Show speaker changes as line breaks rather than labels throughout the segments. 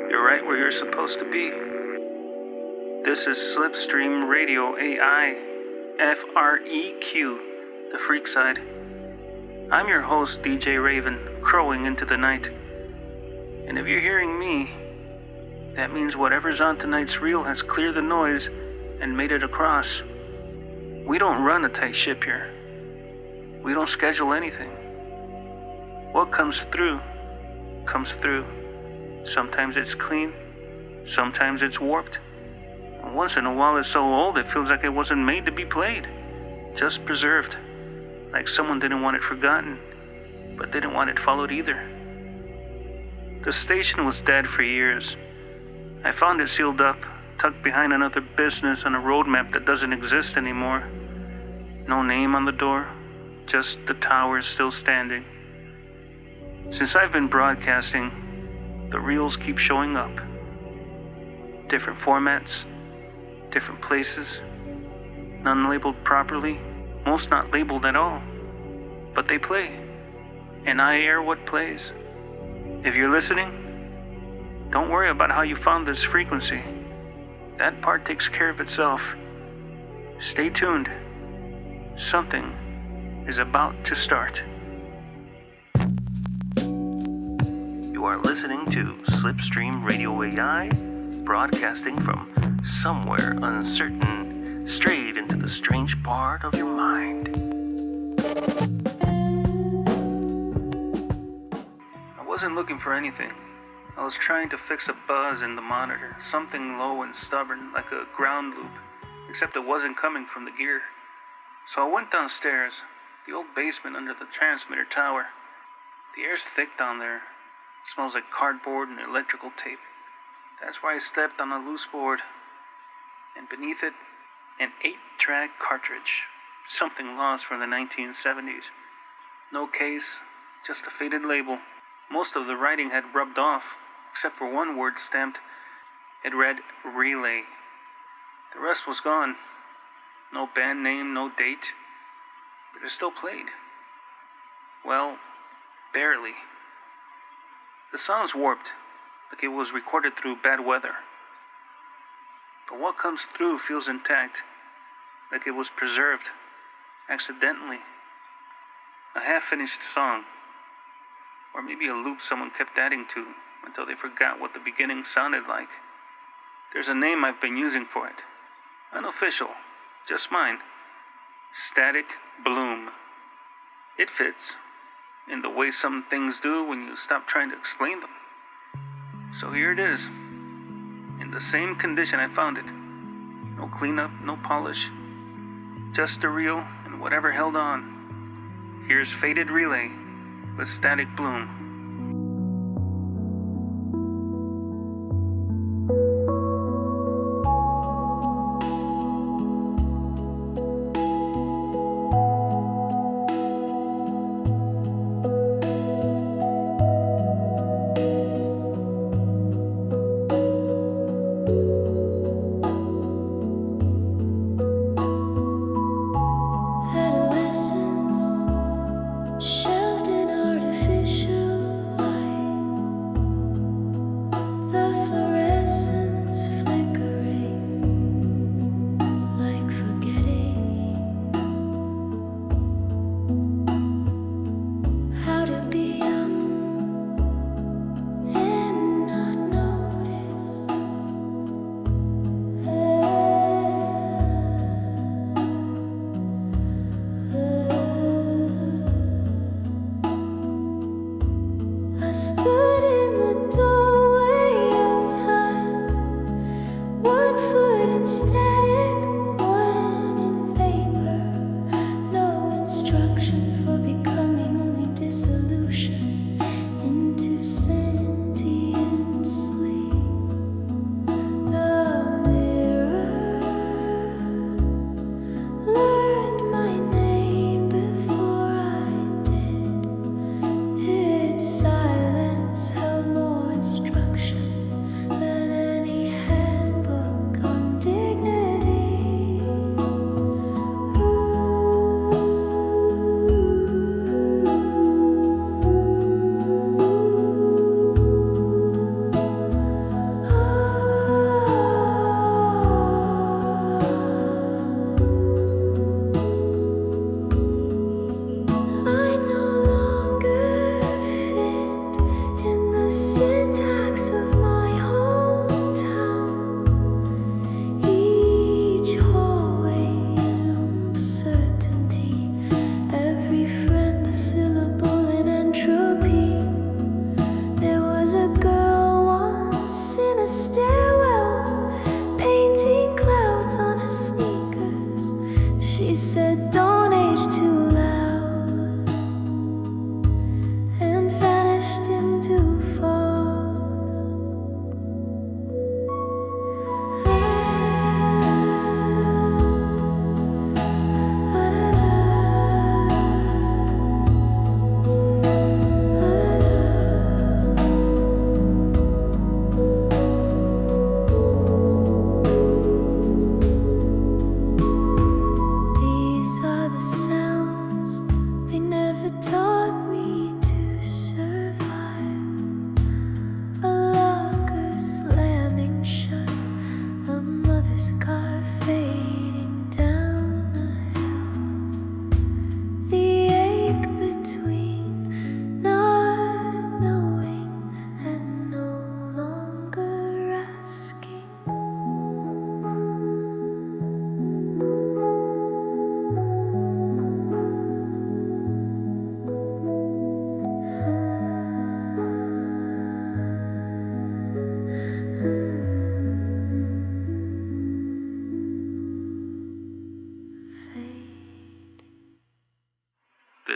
You're right where you're supposed to be. This is Slipstream Radio AI, FREQ, the freak side. I'm your host, DJ Raven, crowing into the night. And if you're hearing me, that means whatever's on tonight's reel has cleared the noise and made it across. We don't run a tight ship here. We don't schedule anything. What comes through, comes through. Sometimes it's clean, sometimes it's warped. And once in a while it's so old it feels like it wasn't made to be played. Just preserved. Like someone didn't want it forgotten, but didn't want it followed either. The station was dead for years. I found it sealed up, tucked behind another business on a roadmap that doesn't exist anymore. No name on the door, just the towers still standing. Since I've been broadcasting, the reels keep showing up. Different formats, different places, none labeled properly, most not labeled at all. But they play, and I air what plays. If you're listening, don't worry about how you found this frequency. That part takes care of itself. Stay tuned. Something is about to start. You are listening to Slipstream Radio AI, broadcasting from somewhere uncertain, straight into the strange part of your mind. I wasn't looking for anything. I was trying to fix a buzz in the monitor, something low and stubborn, like a ground loop, except it wasn't coming from the gear. So I went downstairs, the old basement under the transmitter tower. The air's thick down there. It smells like cardboard and electrical tape. That's where I stepped on a loose board. And beneath it, an 8-track cartridge. Something lost from the 1970s. No case, just a faded label. Most of the writing had rubbed off, except for one word stamped. It read Relay. The rest was gone. No band name, no date. But it still played. Well, barely. The sound's warped, like it was recorded through bad weather. But what comes through feels intact, like it was preserved, accidentally. A half-finished song, or maybe a loop someone kept adding to until they forgot what the beginning sounded like. There's a name I've been using for it. Unofficial, just mine. Static Bloom. It fits, in the way some things do when you stop trying to explain them. So here it is, in the same condition I found it. No cleanup, no polish, just a reel and whatever held on. Here's Faded Relay with Static Bloom.
Shelved in artificial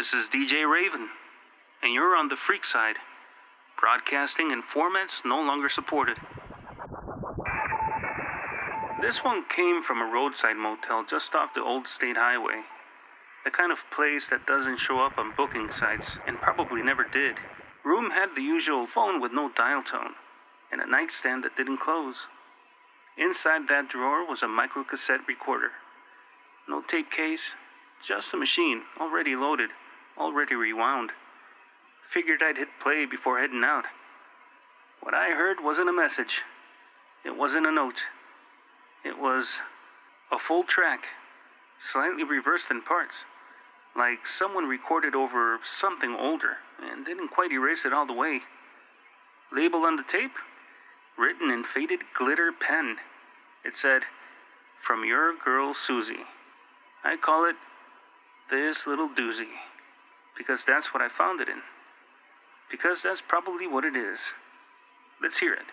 This is DJ Raven, and you're on the freak side, broadcasting in formats no longer supported. This one came from a roadside motel just off the old state highway, the kind of place that doesn't show up on booking sites, and probably never did. Room had the usual phone with no dial tone, and a nightstand that didn't close. Inside that drawer was a micro cassette recorder. No tape case, just a machine, already loaded, already rewound. Figured I'd hit play before heading out. What I heard wasn't a message. It wasn't a note. It was a full track, slightly reversed in parts, like someone recorded over something older and didn't quite erase it all the way. Label on the tape? Written in faded glitter pen. It said, "From your girl Suzy." I call it This Little Duzy, because that's what I found it in. Because that's probably what it is. Let's hear it.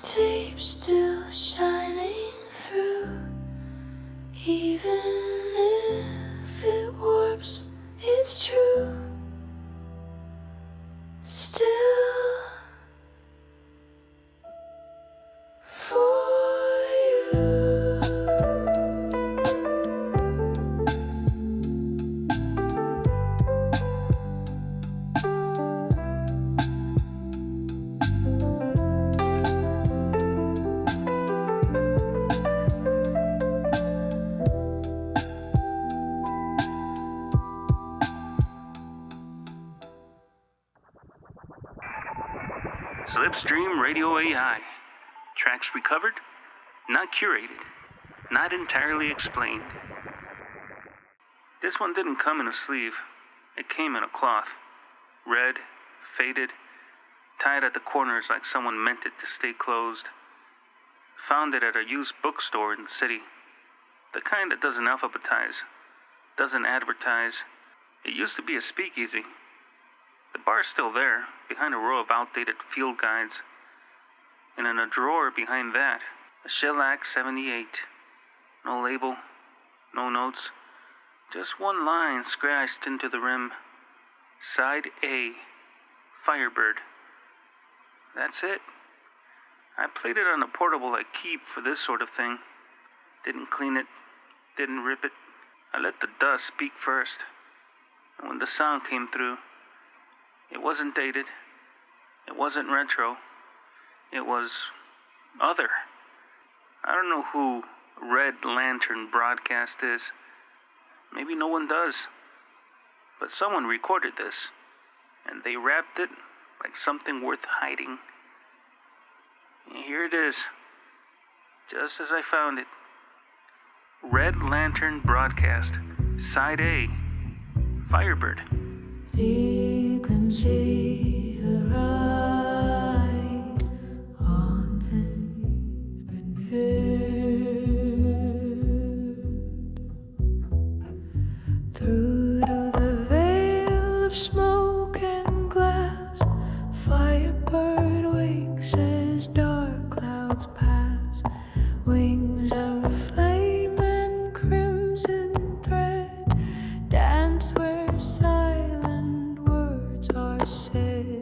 tape still shining through, even if it warps, it's true. Still for you.
Slipstream Radio AI. Tracks recovered, not curated, not entirely explained. This one didn't come in a sleeve. It came in a cloth. Red, faded, tied at the corners like someone meant it to stay closed. Found it at a used bookstore in the city. The kind that doesn't alphabetize, doesn't advertise. It used to be a speakeasy. The bar's still there, behind a row of outdated field guides. And in a drawer behind that, a shellac 78. No label, no notes, just one line scratched into the rim. Side A, Firebird. That's it. I played it on a portable I keep for this sort of thing. Didn't clean it, didn't rip it. I let the dust speak first. And when the sound came through, it wasn't dated, it wasn't retro, it was other. I don't know who Red Lantern Broadcast is. Maybe no one does. But someone recorded this, and they wrapped it like something worth hiding. And here it is, just as I found it. Red Lantern Broadcast, Side A, Firebird.
Vacancy, a ride on heaven through to the veil of smoke and glass. Firebird wakes as dark clouds pass. Wings of flame and crimson thread dance where silent words are said.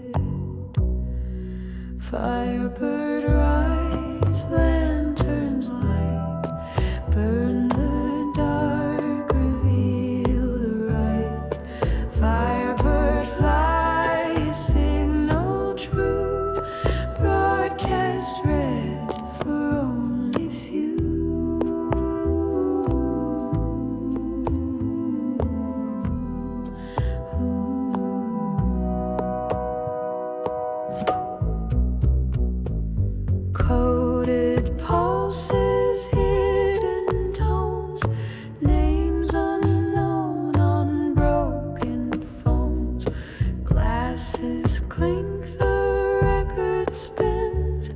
Firebird rise, lanterns light, burn the dark, reveal the right. Firebird fly, signal true, broadcast red for only few. Coded pulses, hidden tones, names unknown on broken phones. Glasses clink, the record spins,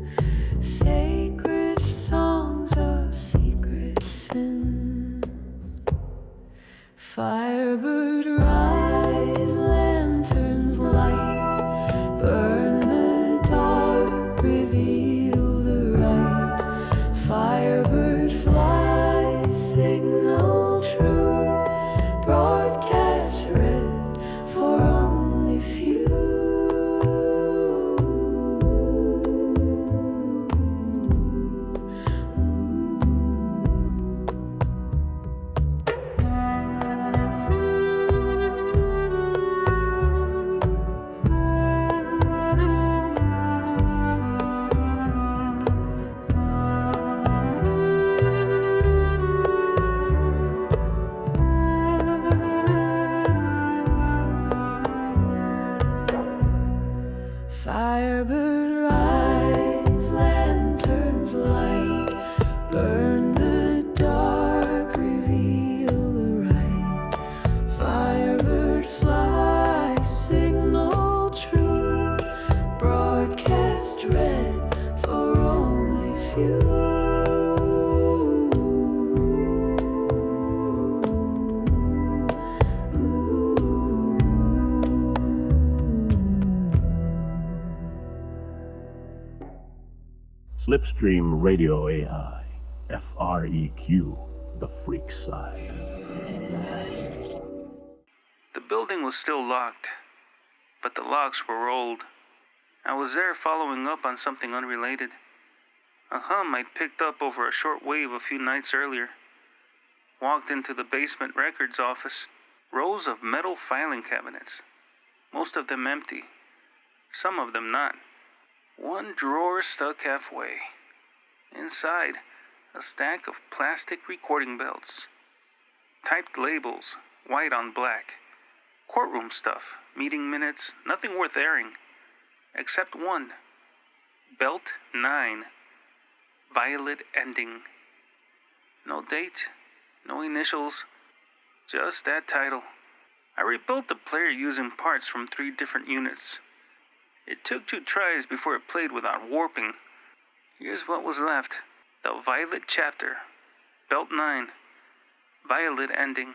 sacred songs of secret sins. Firebird rise, lanterns light, burn the dark, reveal the right. Firebird fly, signal true, broadcast red for only few.
Slipstream Radio AI. FREQ, the freak side.
The building was still locked, but the locks were old. I was there following up on something unrelated. A hum I'd picked up over a short wave a few nights earlier. Walked into the basement records office. Rows of metal filing cabinets. Most of them empty. Some of them not. One drawer stuck halfway. Inside, a stack of plastic recording belts. Typed labels, white on black. Courtroom stuff, meeting minutes, nothing worth airing. Except one. Belt 9. Violet ending. No date, no initials, just that title. I rebuilt the player using parts from 3 different units. It took 2 tries before it played without warping. Here's what was left. The Violet chapter. Belt 9. Violet ending.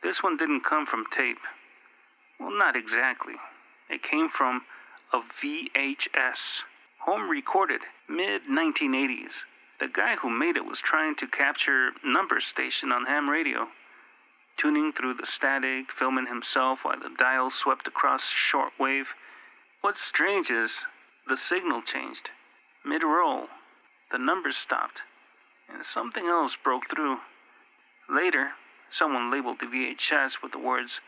This one didn't come from tape. Well, not exactly. It came from a VHS. Home recorded, mid-1980s. The guy who made it was trying to capture number station on ham radio. Tuning through the static, filming himself while the dial swept across shortwave. What's strange is the signal changed. Mid-roll, the numbers stopped, and something else broke through. Later, someone labeled the VHS with the words,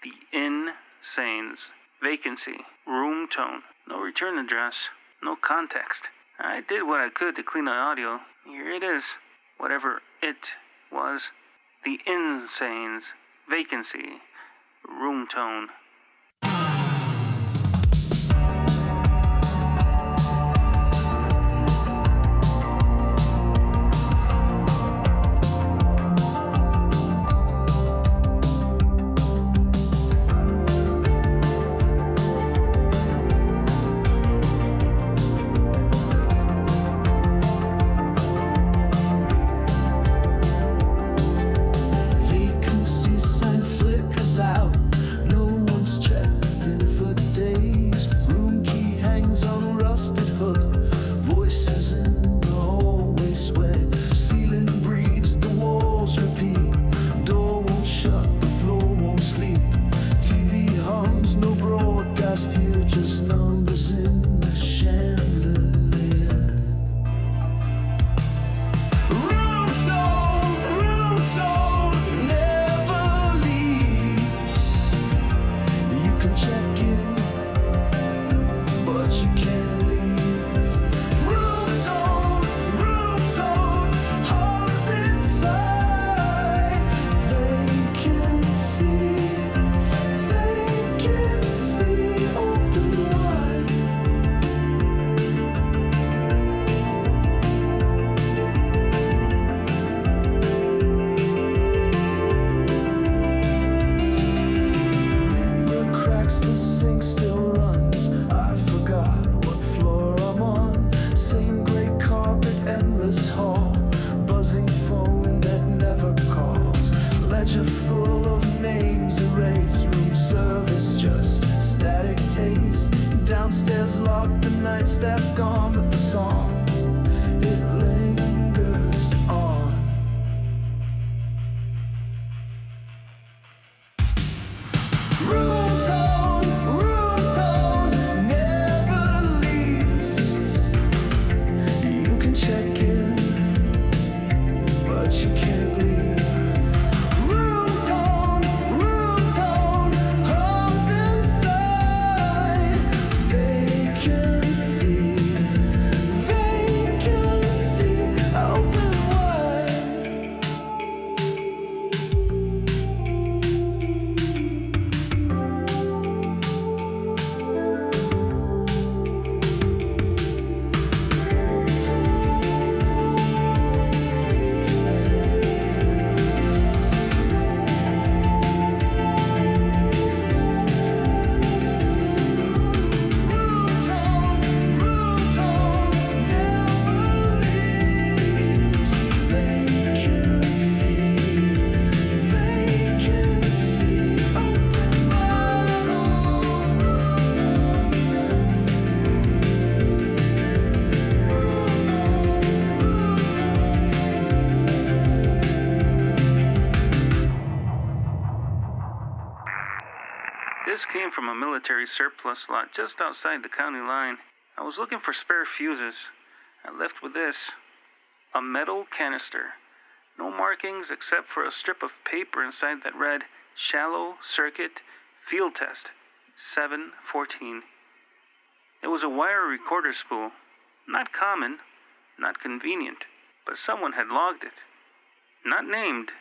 "The Insanes, Vacancy, Room Tone, no return address, no context." I did what I could to clean the audio. Here it is, whatever it was. The Insanes, Vacancy, Room Tone.
out, the night staff gone, but the song, it lingers on. Room tone, never leaves. You can check in, but you can't leave. Room tone, hums inside. Vacancy, open wide.
This came from a military surplus lot just outside the county line. I was looking for spare fuses. I left with this. A metal canister. No markings except for a strip of paper inside that read, Shallow Circuit Field Test, 714. It was a wire recorder spool. Not common, not convenient, but someone had logged it. Not named,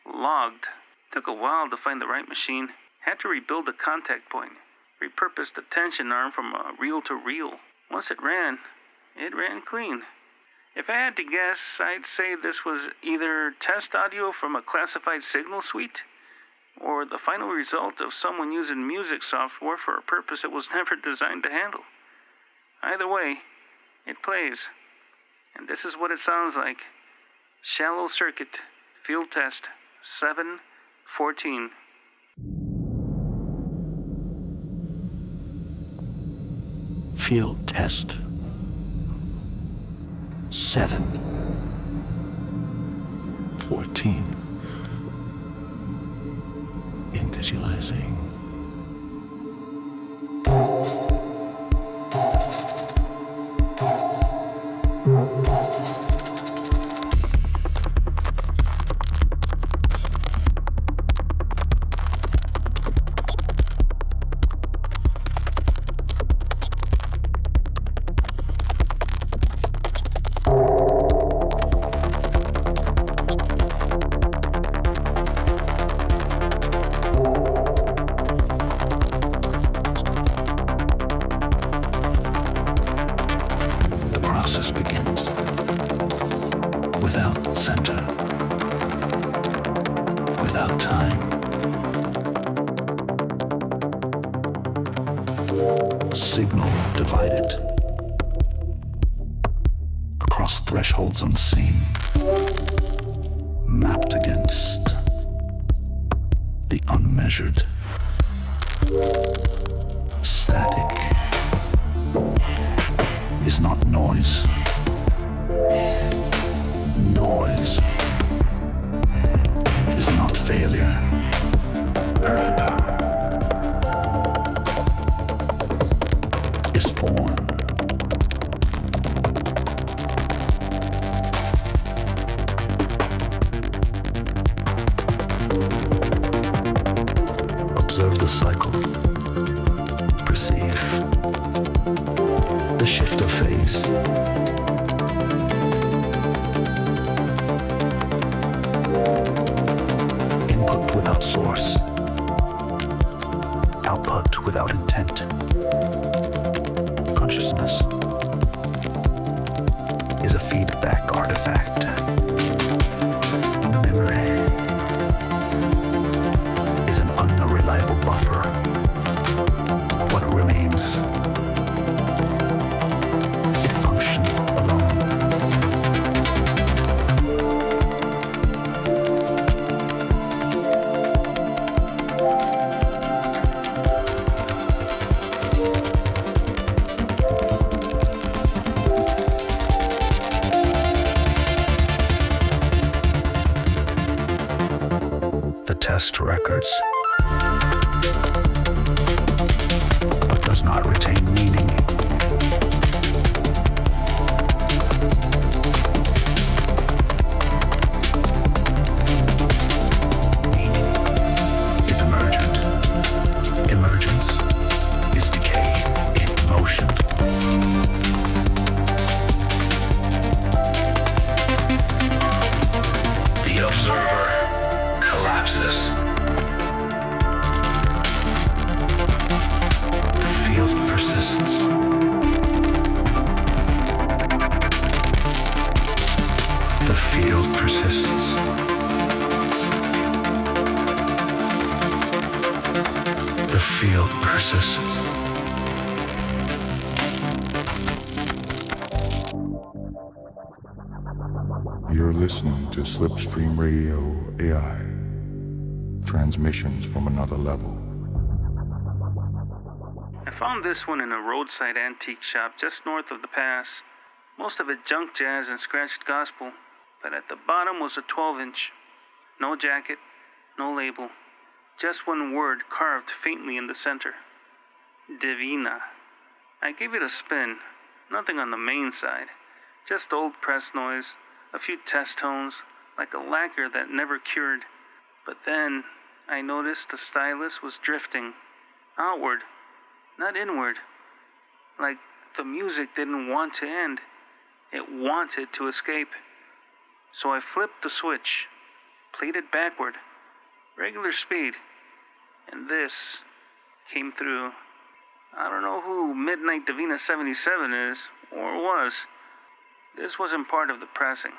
logged. Took a while to find the right machine. Had to rebuild the contact point. Repurposed the tension arm from a reel to reel. Once it ran clean. If I had to guess, I'd say this was either test audio from a classified signal suite, or the final result of someone using music software for a purpose it was never designed to handle. Either way, it plays. And this is what it sounds like. Shallow Circuit Field Test 714.
Field test 714. Initializing. Signal divided across thresholds unseen, mapped against the unmeasured. Static is not noise. Noise is not failure. Is form. Observe the cycle. Perceive the shift of phase. Input without source. Output without intent. Consciousness is a feedback artifact. Memory is an unreliable buffer. What remains? It functions alone. best records, but does not retain meaning. Meaning is emergent. Emergence is decay in motion. The observer collapses. The field persists. The field persists. The field persists.
You're listening to Slipstream Radio AI. Transmissions from another level.
I found this one in a roadside antique shop just north of the pass. Most of it junk jazz and scratched gospel, but at the bottom was a 12-inch. No jacket, no label, just one word carved faintly in the center. Divina. I gave it a spin. Nothing on the main side. Just old press noise, a few test tones, like a lacquer that never cured. But then I noticed the stylus was drifting outward, not inward. Like the music didn't want to end. It wanted to escape. So I flipped the switch, played it backward, regular speed, and this came through. I don't know who Midnite Divina 77 is, or was. This wasn't part of the pressing.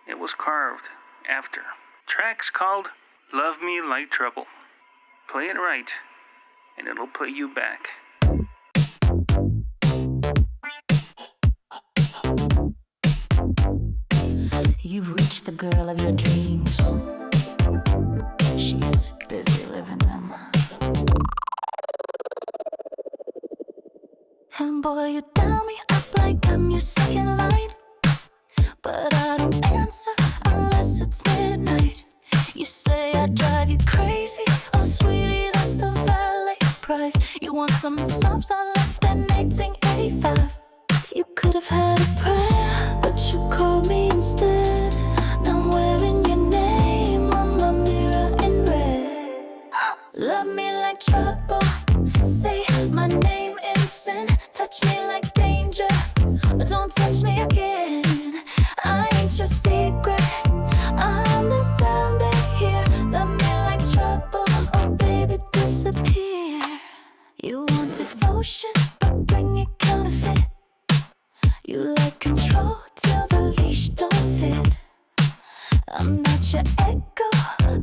It was carved after. Track's called Love Me Like Trouble. Play it right, and it'll play you back.
You've reached the girl of your dreams. She's busy living them. And boy, you dial me up like I'm your second line. But I don't answer unless it's midnight. You say I drive you crazy. Oh sweetie, that's the valet price. You want some subs I left in 1885. You could have had a prayer, but you called me instead. Now I'm wearing your name on my mirror in red. Love me like trouble. Say my name in sin. Touch me like danger, but don't touch me again. I ain't your secret. I'm the sound they hear. Love me like trouble. Oh baby, disappear. You want devotion, but bring it counterfeit. You like control till the leash don't fit. I'm not your echo,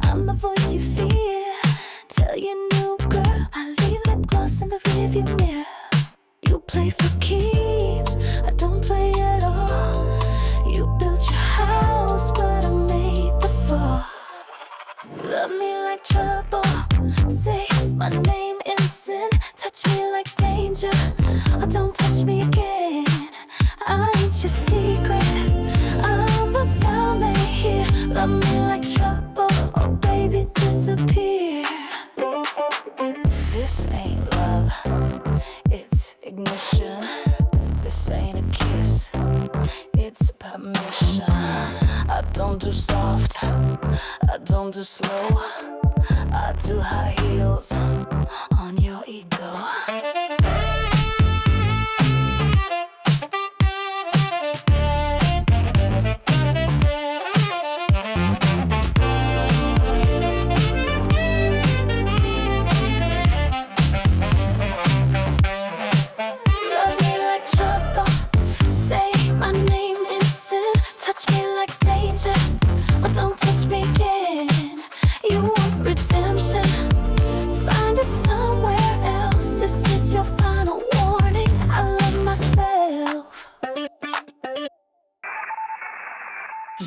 I'm the voice you fear. Tell your new girl I leave lip gloss in the rearview mirror. You play for keeps, I don't play at all. You built your house, but I made the fall. Love me like trouble, say my name in sin. Touch me like danger, or don't touch me again. I ain't your secret, I'm the sound they hear. Love me like trouble, oh baby disappear. This ain't love, it's ignition. This ain't a kiss, it's permission. I don't do soft, I don't do slow. I do high heels on your ego.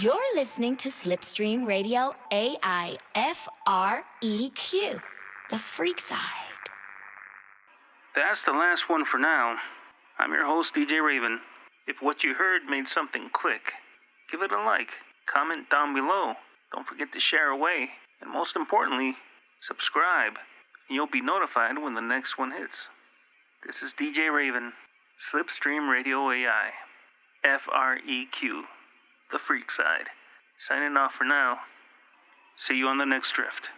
You're listening to Slipstream Radio AI FREQ, the freak side.
That's the last one for now. I'm your host, DJ Raven. If what you heard made something click, give it a like, comment down below. Don't forget to share away. And most importantly, subscribe, and you'll be notified when the next one hits. This is DJ Raven, Slipstream Radio AI, FREQ, the freak side. Signing off for now. See you on the next drift.